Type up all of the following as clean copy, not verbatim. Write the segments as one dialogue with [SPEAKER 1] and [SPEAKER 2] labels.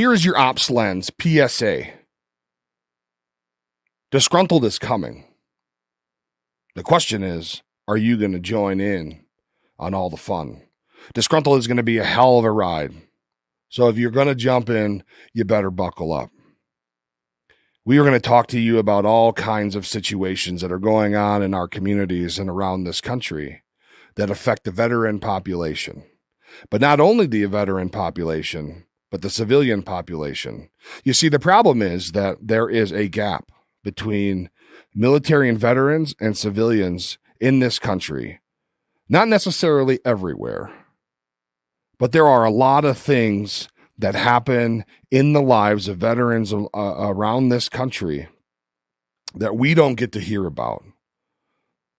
[SPEAKER 1] Here is your Ops Lens PSA. Disgruntled is coming. The question is, are you going to join in on all the fun? Disgruntled is going to be a hell of a ride. So if you're going to jump in, you better buckle up. We are going to talk to you about all kinds of situations that are going on in our communities and around this country that affect the veteran population. But not only the veteran population, but the civilian population. You see, the problem is that there is a gap between military and veterans and civilians in this country. Not necessarily everywhere, but there are a lot of things that happen in the lives of veterans around this country that we don't get to hear about.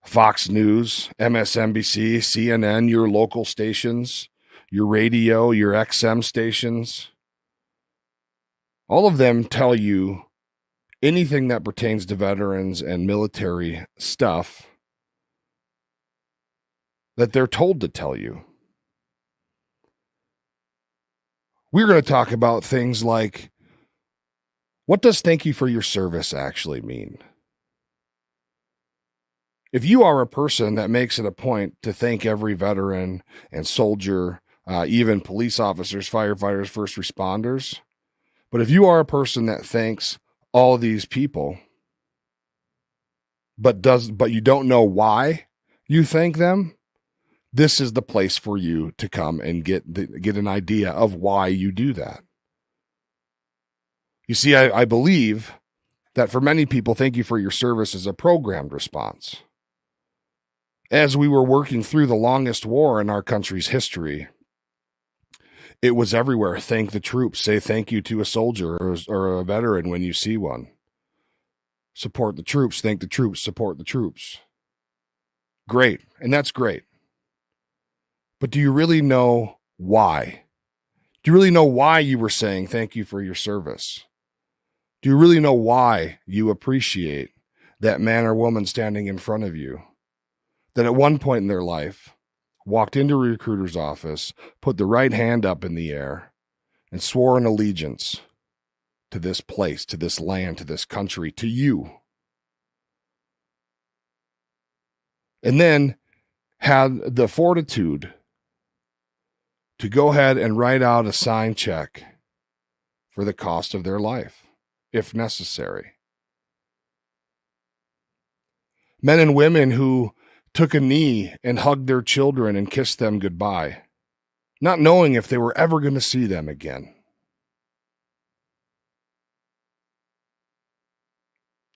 [SPEAKER 1] Fox News, MSNBC, CNN, your local stations, your radio, your XM stations, all of them tell you anything that pertains to veterans and military stuff that they're told to tell you. We're going to talk about things like, what does thank you for your service actually mean? If you are a person that makes it a point to thank every veteran and soldier, even police officers, firefighters, first responders, but if you are a person that thanks all these people, but you don't know why you thank them, this is the place for you to come and get an idea of why you do that. You see, I believe that for many people, thank you for your service is a programmed response. As we were working through the longest war in our country's history, it was everywhere. Thank the troops. Say thank you to a soldier or a veteran when you see one. Support the troops. Thank the troops. Support the troops. Great. And that's great. But do you really know why? Do you really know why you were saying thank you for your service? Do you really know why you appreciate that man or woman standing in front of you that at one point in their life walked into a recruiter's office, put the right hand up in the air, and swore an allegiance to this place, to this land, to this country, to you? And then had the fortitude to go ahead and write out a signed check for the cost of their life, if necessary. Men and women who took a knee and hugged their children and kissed them goodbye, not knowing if they were ever going to see them again.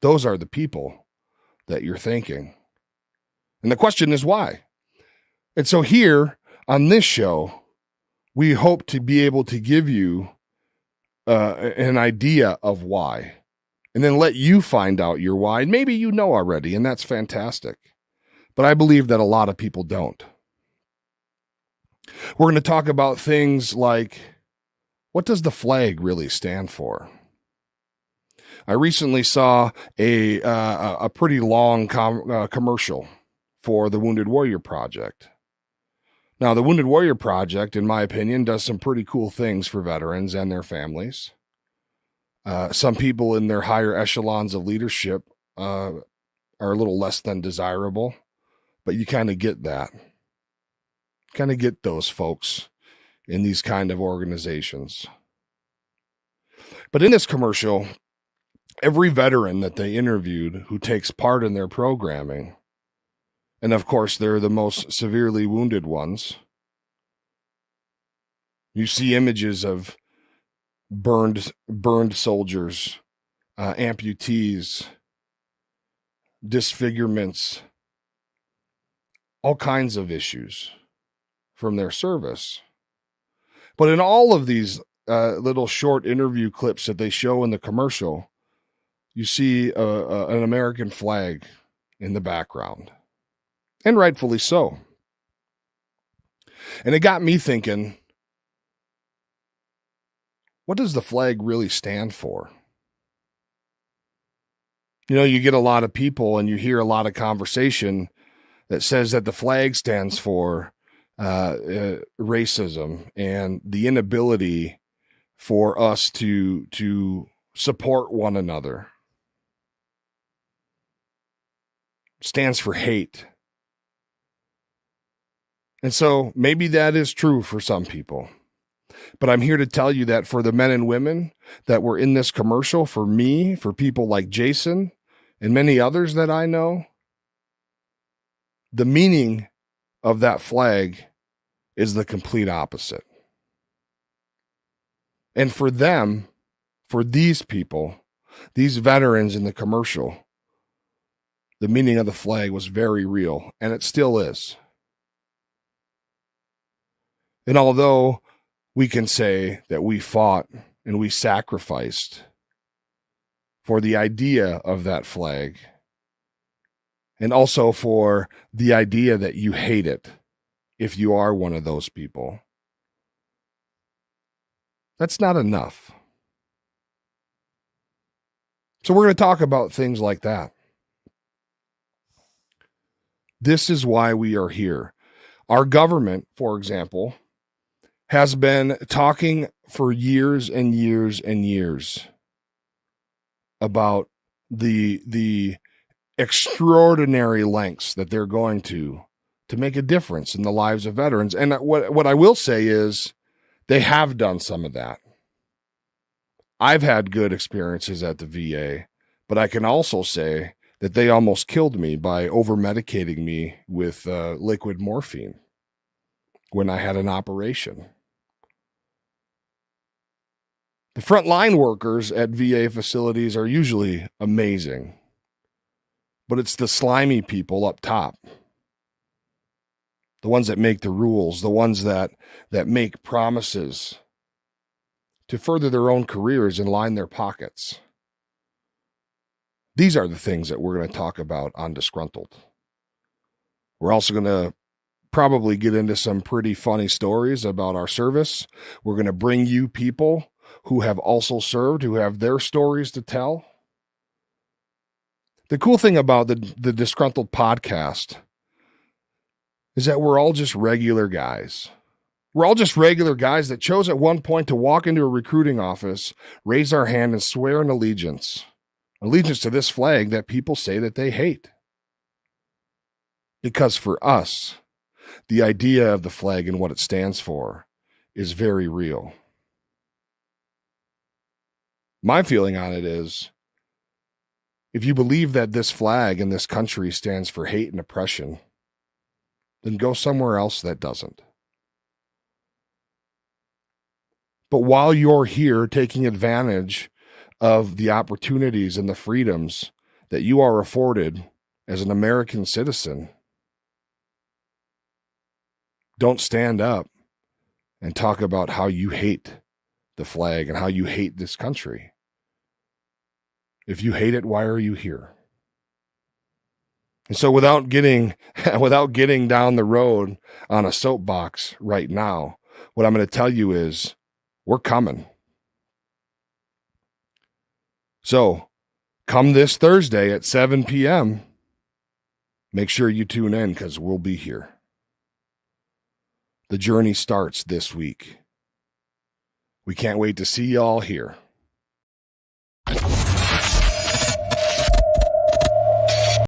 [SPEAKER 1] Those are the people that you're thanking. And the question is why? And so here on this show, we hope to be able to give you an idea of why, and then let you find out your why. And maybe you know already, and that's fantastic. But I believe that a lot of people don't. We're going to talk about things like, what does the flag really stand for? I recently saw a pretty long commercial for the Wounded Warrior Project. Now, the Wounded Warrior Project, in my opinion, does some pretty cool things for veterans and their families. Some people in their higher echelons of leadership are a little less than desirable, but you kind of get that. Kind of get those folks in these kind of organizations. But in this commercial, every veteran that they interviewed who takes part in their programming, and of course, they're the most severely wounded ones. You see images of burned soldiers, amputees, disfigurements, all kinds of issues from their service. But in all of these little short interview clips that they show in the commercial, you see an American flag in the background. And rightfully so. And it got me thinking, what does the flag really stand for? You know, you get a lot of people and you hear a lot of conversation that says that the flag stands for racism and the inability for us to support one another. Stands for hate. And so maybe that is true for some people. But I'm here to tell you that for the men and women that were in this commercial, for me, for people like Jason and many others that I know, the meaning of that flag is the complete opposite. And for them, for these people, these veterans in the commercial, the meaning of the flag was very real, and it still is. And although we can say that we fought and we sacrificed for the idea of that flag, and also for the idea that you hate it if you are one of those people, that's not enough. So we're going to talk about things like that. This is why we are here. Our government, for example, has been talking for years and years and years about the extraordinary lengths that they're going to make a difference in the lives of veterans. And what I will say is they have done some of that. I've had good experiences at the VA, but I can also say that they almost killed me by over-medicating me with liquid morphine when I had an operation. The frontline workers at VA facilities are usually amazing, but it's the slimy people up top, the ones that make the rules, the ones that make promises to further their own careers and line their pockets. These are the things that we're going to talk about on Disgruntled. We're also going to probably get into some pretty funny stories about our service. We're going to bring you people who have also served, who have their stories to tell. The cool thing about the Disgruntled podcast is that we're all just regular guys. We're all just regular guys that chose at one point to walk into a recruiting office, raise our hand, and swear an allegiance to this flag that people say that they hate. Because for us, the idea of the flag and what it stands for is very real. My feeling on it is, if you believe that this flag in this country stands for hate and oppression, then go somewhere else that doesn't. But while you're here taking advantage of the opportunities and the freedoms that you are afforded as an American citizen, don't stand up and talk about how you hate the flag and how you hate this country. If you hate it, why are you here? And so without getting down the road on a soapbox right now, what I'm going to tell you is we're coming. So come this Thursday at 7 p.m., make sure you tune in because we'll be here. The journey starts this week. We can't wait to see y'all here.